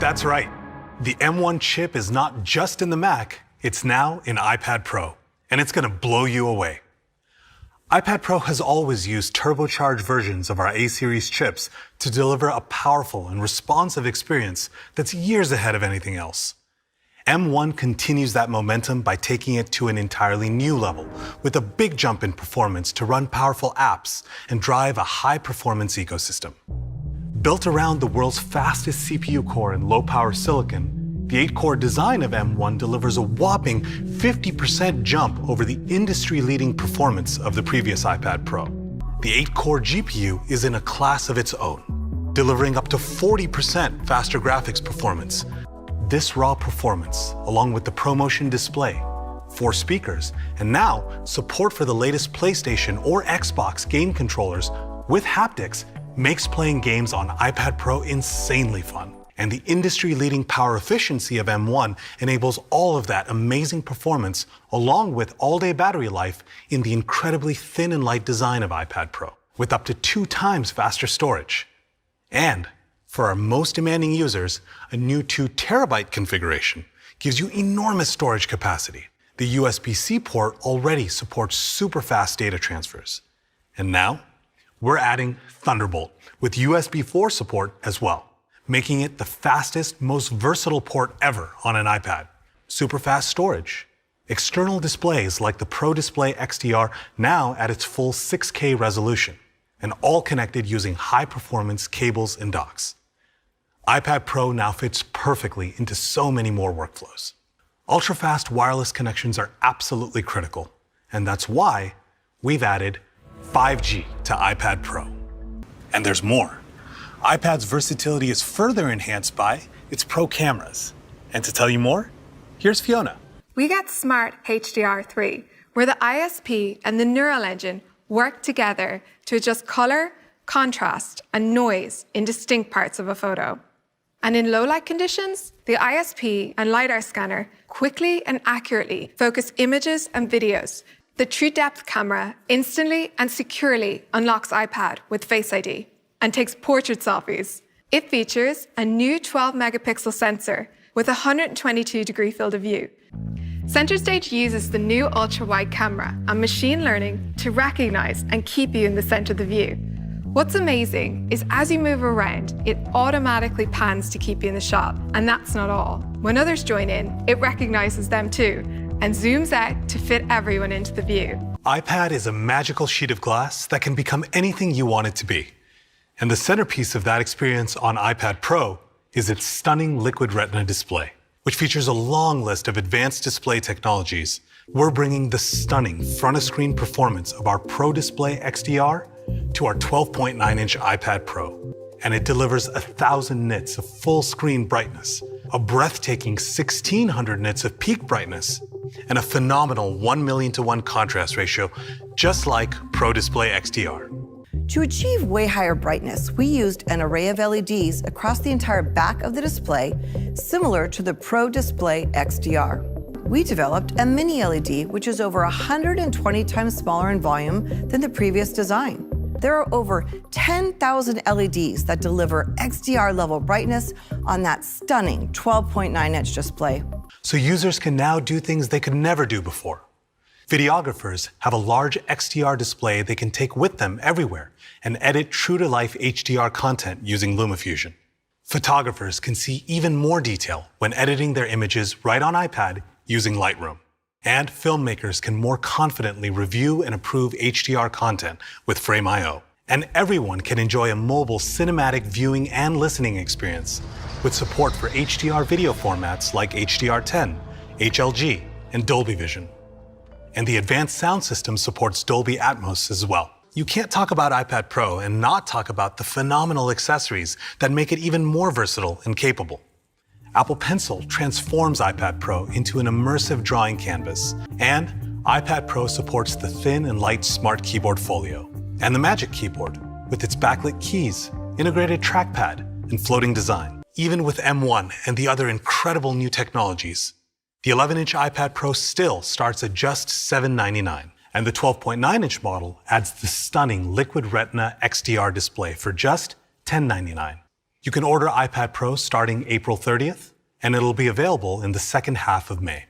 That's right. The M1 chip is not just in the Mac, it's now in iPad Pro, and it's going to blow you away. iPad Pro has always used turbocharged versions of our A-series chips to deliver a powerful and responsive experience that's years ahead of anything else. M1 continues that momentum by taking it to an entirely new level, with a big jump in performance to run powerful apps and drive a high-performance ecosystem. Built around the world's fastest CPU core and low-power silicon, the 8-core design of M1 delivers a whopping 50% jump over the industry-leading performance of the previous iPad Pro. The 8-core GPU is in a class of its own, delivering up to 40% faster graphics performance. This raw performance, along with the ProMotion display, 4 speakers, and now support for the latest PlayStation or Xbox game controllers with haptics, makes playing games on iPad Pro insanely fun. And the industry-leading power efficiency of M1 enables all of that amazing performance along with all-day battery life in the incredibly thin and light design of iPad Pro, with up to 2 times faster storage. And for our most demanding users, a new 2 terabyte configuration gives you enormous storage capacity. The USB-C port already supports super fast data transfers. And now, we're adding Thunderbolt with USB 4 support as well, making it the fastest, most versatile port ever on an iPad. Super fast storage, external displays like the Pro Display XDR now at its full 6K resolution, and all connected using high-performance cables and docks. iPad Pro now fits perfectly into so many more workflows. Ultra-fast wireless connections are absolutely critical, and that's why we've added 5G to iPad Pro. And there's more. iPad's versatility is further enhanced by its Pro cameras. And to tell you more, here's Fiona. We get Smart HDR3, where the ISP and the neural engine work together to adjust color, contrast, and noise in distinct parts of a photo. And in low-light conditions, the ISP and LiDAR scanner quickly and accurately focus images and videos. The TrueDepth camera instantly and securely unlocks iPad with Face ID and takes portrait selfies. It features a new 12-megapixel sensor with a 122-degree field of view. Center Stage uses the new ultra-wide camera and machine learning to recognize and keep you in the center of the view. What's amazing is as you move around, it automatically pans to keep you in the shot. And that's not all. When others join in, it recognizes them too and zooms out to fit everyone into the view. iPad is a magical sheet of glass that can become anything you want it to be. And the centerpiece of that experience on iPad Pro is its stunning Liquid Retina display, which features a long list of advanced display technologies. We're bringing the stunning front-of-screen performance of our Pro Display XDR to our 12.9-inch iPad Pro. And it delivers 1,000 nits of full-screen brightness, a breathtaking 1,600 nits of peak brightness, and a phenomenal 1,000,000:1 contrast ratio, just like Pro Display XDR. To achieve way higher brightness, we used an array of LEDs across the entire back of the display, similar to the Pro Display XDR. We developed a mini LED, which is over 120 times smaller in volume than the previous design. There are over 10,000 LEDs that deliver XDR-level brightness on that stunning 12.9-inch display. So users can now do things they could never do before. Videographers have a large XDR display they can take with them everywhere and edit true-to-life HDR content using LumaFusion. Photographers can see even more detail when editing their images right on iPad using Lightroom. And filmmakers can more confidently review and approve HDR content with Frame.io. And everyone can enjoy a mobile cinematic viewing and listening experience with support for HDR video formats like HDR10, HLG, and Dolby Vision. And the advanced sound system supports Dolby Atmos as well. You can't talk about iPad Pro and not talk about the phenomenal accessories that make it even more versatile and capable. Apple Pencil transforms iPad Pro into an immersive drawing canvas, and iPad Pro supports the thin and light Smart Keyboard Folio, and the Magic Keyboard, with its backlit keys, integrated trackpad, and floating design. Even with M1 and the other incredible new technologies, the 11-inch iPad Pro still starts at just $799, and the 12.9-inch model adds the stunning Liquid Retina XDR display for just $1099. You can order iPad Pro starting April 30th, and it'll be available in the second half of May.